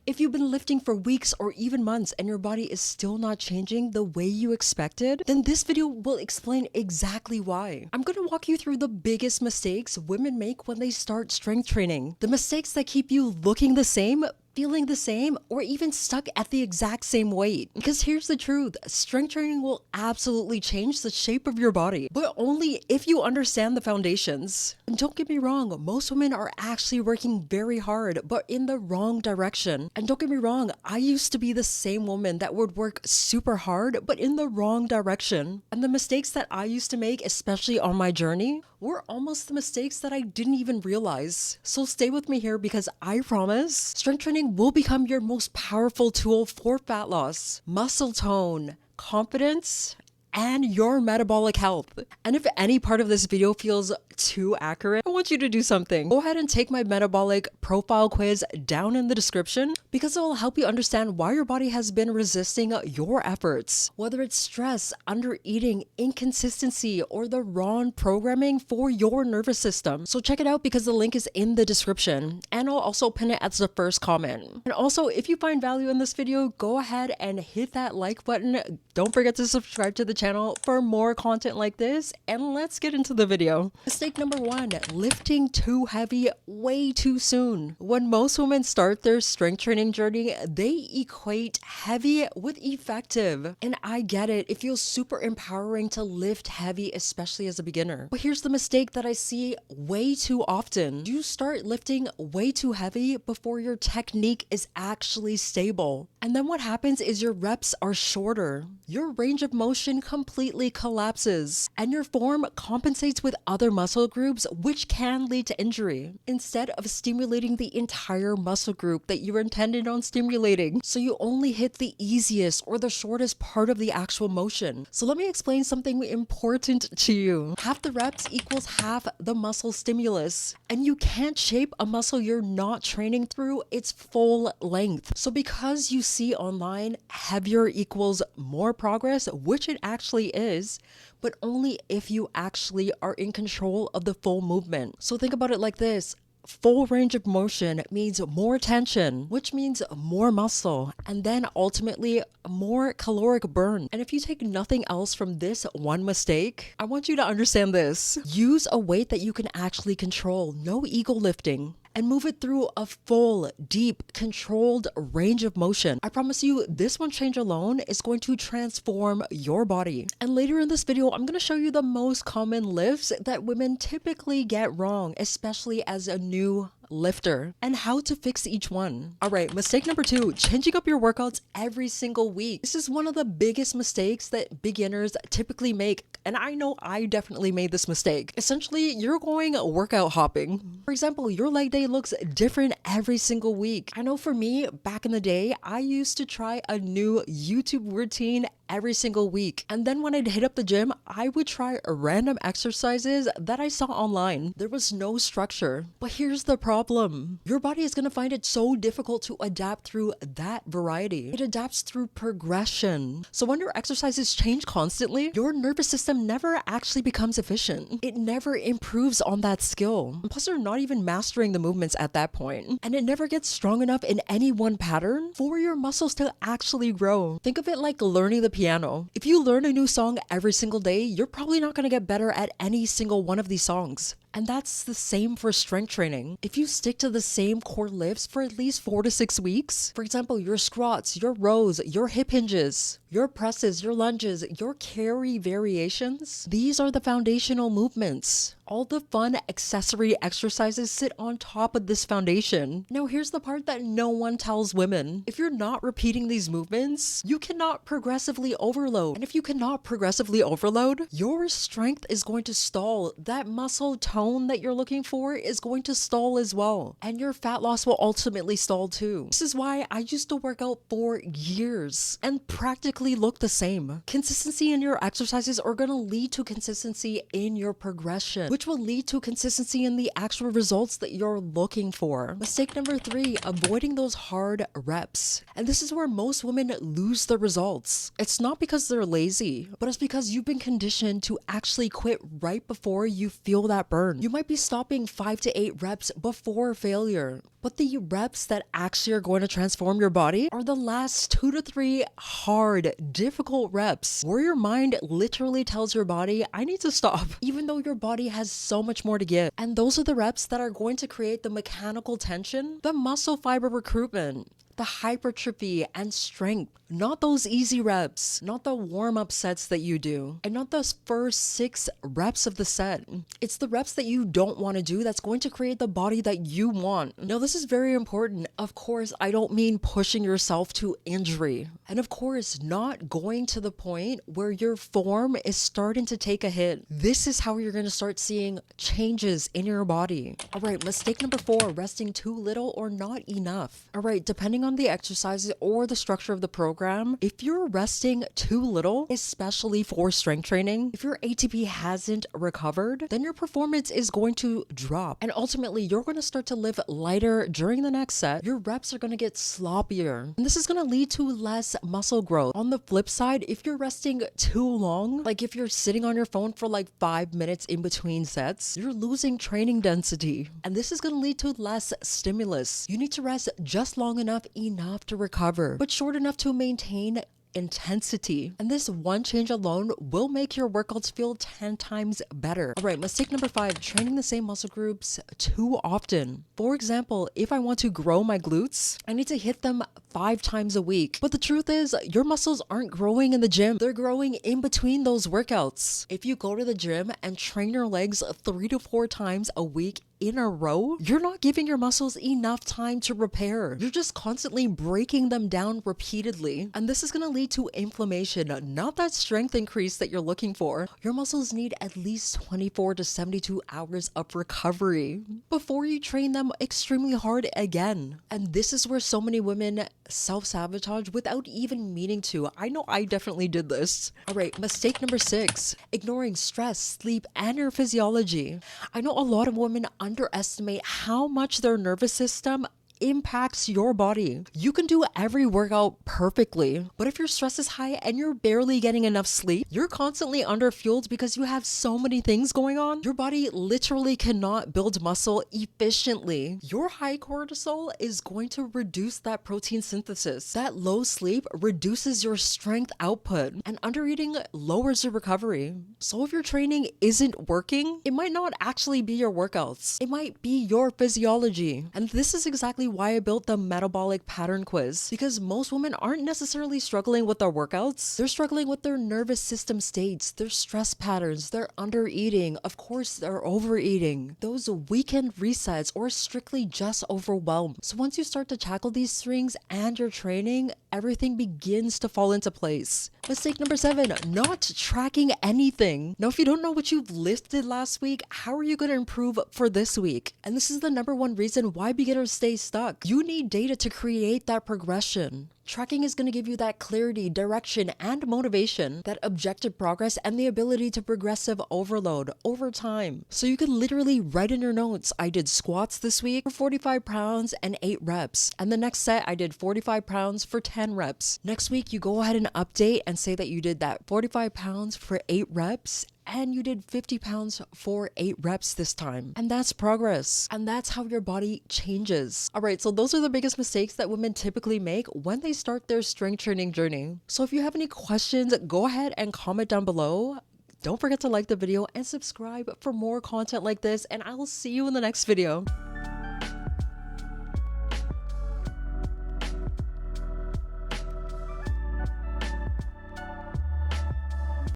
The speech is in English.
If you've been lifting for weeks or even months and your body is still not changing the way you expected, then this video will explain exactly why. I'm going to walk you through the biggest mistakes women make when they start strength training. The mistakes that keep you looking the same, feeling the same, or even stuck at the exact same weight. Because here's the truth, strength training will absolutely change the shape of your body, but only if you understand the foundations. And don't get me wrong, most women are actually working very hard, but in the wrong direction. And don't get me wrong, I used to be the same woman that would work super hard, but in the wrong direction. And the mistakes that I used to make, especially on my journey, were almost the mistakes that I didn't even realize. So stay with me here because I promise strength training will become your most powerful tool for fat loss, muscle tone, confidence, and your metabolic health. And if any part of this video feels too accurate, I want you to do something. Go ahead and take my metabolic profile quiz down in the description because it will help you understand why your body has been resisting your efforts. Whether it's stress, under-eating, inconsistency, or the wrong programming for your nervous system. So check it out because the link is in the description and I'll also pin it as the first comment. And also, if you find value in this video, go ahead and hit that like button. Don't forget to subscribe to the channel for more content like this, and let's get into the video. Mistake number 1, lifting too heavy way too soon. When most women start their strength training journey, they equate heavy with effective. And I get it, it feels super empowering to lift heavy, especially as a beginner. But here's the mistake that I see way too often. You start lifting way too heavy before your technique is actually stable. And then what happens is your reps are shorter. Your range of motion completely collapses, and your form compensates with other muscle groups, which can lead to injury, instead of stimulating the entire muscle group that you were intended on stimulating. So you only hit the easiest or the shortest part of the actual motion. So let me explain something important to you. Half the reps equals half the muscle stimulus, and you can't shape a muscle you're not training through its full length. So because you see online heavier equals more progress, which it actually is, but only if you actually are in control of the full movement. So think about it like this. Full range of motion means more tension, which means more muscle, and then ultimately more caloric burn. And if you take nothing else from this one mistake, I want you to understand this. Use a weight that you can actually control, no ego lifting, and move it through a full, deep, controlled range of motion. I promise you, this one change alone is going to transform your body. And later in this video, I'm going to show you the most common lifts that women typically get wrong, especially as a new lifter, and how to fix each one. All right, mistake number 2, changing up your workouts every single week. This is one of the biggest mistakes that beginners typically make, and I know I definitely made this mistake. Essentially, you're going workout hopping. For example, your leg day looks different every single week. I know for me, back in the day, I used to try a new YouTube routine every single week. And then when I'd hit up the gym, I would try random exercises that I saw online. There was no structure. But here's the problem. Your body is going to find it so difficult to adapt through that variety. It adapts through progression. So when your exercises change constantly, your nervous system never actually becomes efficient. It never improves on that skill. And plus, you're not even mastering the movements at that point. And it never gets strong enough in any one pattern for your muscles to actually grow. Think of it like learning the piano. If you learn a new song every single day, you're probably not going to get better at any single one of these songs. And that's the same for strength training. If you stick to the same core lifts for at least 4 to 6 weeks, for example, your squats, your rows, your hip hinges, your presses, your lunges, your carry variations, these are the foundational movements. All the fun accessory exercises sit on top of this foundation. Now here's the part that no one tells women. If you're not repeating these movements, you cannot progressively overload. And if you cannot progressively overload, your strength is going to stall. That muscle tone that you're looking for is going to stall as well. And your fat loss will ultimately stall too. This is why I used to work out for years and practically look the same. Consistency in your exercises are going to lead to consistency in your progression, which will lead to consistency in the actual results that you're looking for. Mistake number 3, avoiding those hard reps. And this is where most women lose the results. It's not because they're lazy, but it's because you've been conditioned to actually quit right before you feel that burn. burn. You might be stopping 5 to 8 reps before failure. But the reps that actually are going to transform your body are the last 2 to 3 hard, difficult reps where your mind literally tells your body, I need to stop, even though your body has so much more to give. And those are the reps that are going to create the mechanical tension, the muscle fiber recruitment, the hypertrophy and strength, not those easy reps, not the warm-up sets that you do, and not those first 6 reps of the set. It's the reps that you don't want to do that's going to create the body that you want. Now, this is very important. Of course, I don't mean pushing yourself to injury. And of course, not going to the point where your form is starting to take a hit. This is how you're going to start seeing changes in your body. All right, mistake number 4, resting too little or not enough. All right, depending on the exercises or the structure of the program, if you're resting too little, especially for strength training, if your ATP hasn't recovered, then your performance is going to drop. And ultimately, you're going to start to live lighter during the next set. Your reps are going to get sloppier. And this is going to lead to less muscle growth. On the flip side, if you're resting too long, like if you're sitting on your phone for like 5 minutes in between sets, you're losing training density. And this is going to lead to less stimulus. You need to rest just long enough to recover, but short enough to maintain intensity. And this one change alone will make your workouts feel 10 times better. All right, mistake number 5, training the same muscle groups too often. For example, if I want to grow my glutes, I need to hit them 5 times a week. But the truth is, your muscles aren't growing in the gym. They're growing in between those workouts. If you go to the gym and train your legs 3 to 4 times a week in a row, you're not giving your muscles enough time to repair. You're just constantly breaking them down repeatedly. And this is going to lead to inflammation, not that strength increase that you're looking for. Your muscles need at least 24 to 72 hours of recovery before you train them extremely hard again. And this is where so many women self-sabotage without even meaning to. I know I definitely did this. All right, mistake number 6, ignoring stress, sleep, and your physiology. I know a lot of women underestimate how much their nervous system impacts your body. You can do every workout perfectly, but if your stress is high and you're barely getting enough sleep, you're constantly underfueled because you have so many things going on. Your body literally cannot build muscle efficiently. Your high cortisol is going to reduce that protein synthesis. That low sleep reduces your strength output, and undereating lowers your recovery. So if your training isn't working, it might not actually be your workouts. It might be your physiology. And this is exactly why I built the metabolic pattern quiz, because most women aren't necessarily struggling with their workouts. They're struggling with their nervous system states, their stress patterns, their undereating, of course they're overeating, those weekend resets, or strictly just overwhelmed. So once you start to tackle these things and your training, everything begins to fall into place. Mistake number 7, not tracking anything. Now, if you don't know what you've lifted last week, how are you going to improve for this week? And this is the number one reason why beginners stay stuck. You need data to create that progression. Tracking is going to give you that clarity, direction, and motivation, that objective progress, and the ability to progressive overload over time. So you can literally write in your notes, I did squats this week for 45 pounds and 8 reps. And the next set, I did 45 pounds for 10 reps. Next week, you go ahead and update and say that you did that 45 pounds for 8 reps and you did 50 pounds for 8 reps this time. And that's progress. And that's how your body changes. All right, so those are the biggest mistakes that women typically make when they start their strength training journey. So if you have any questions, go ahead and comment down below. Don't forget to like the video and subscribe for more content like this, and I will see you in the next video.